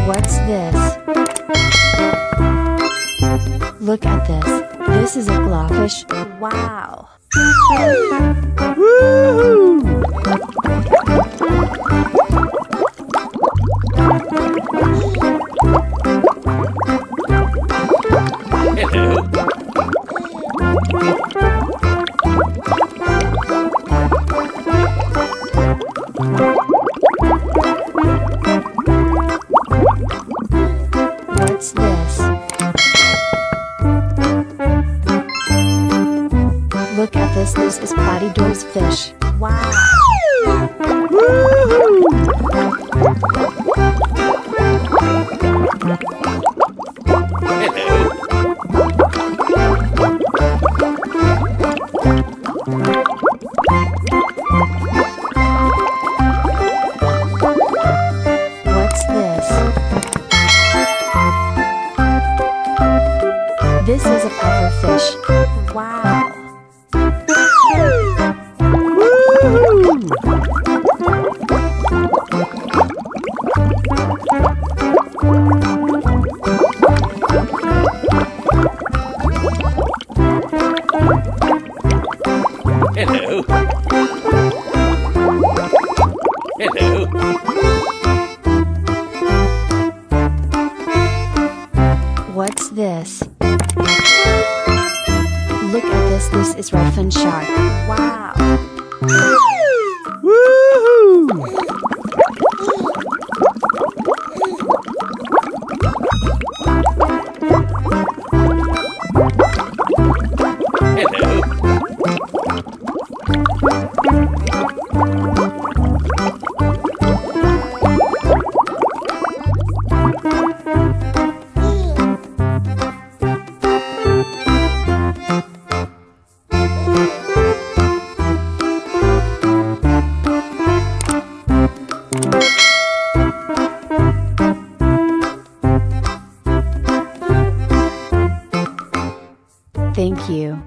What's this? Look at this. This is a goldfish. Wow! Woohoo! What's this? Look at this. This is patito's fish. Wow! What's this? This is a pufferfish. Wow! Hello. Hello. What's this? Look at this. This is red fin shark. Wow! Woohoo! Hello. Thank you.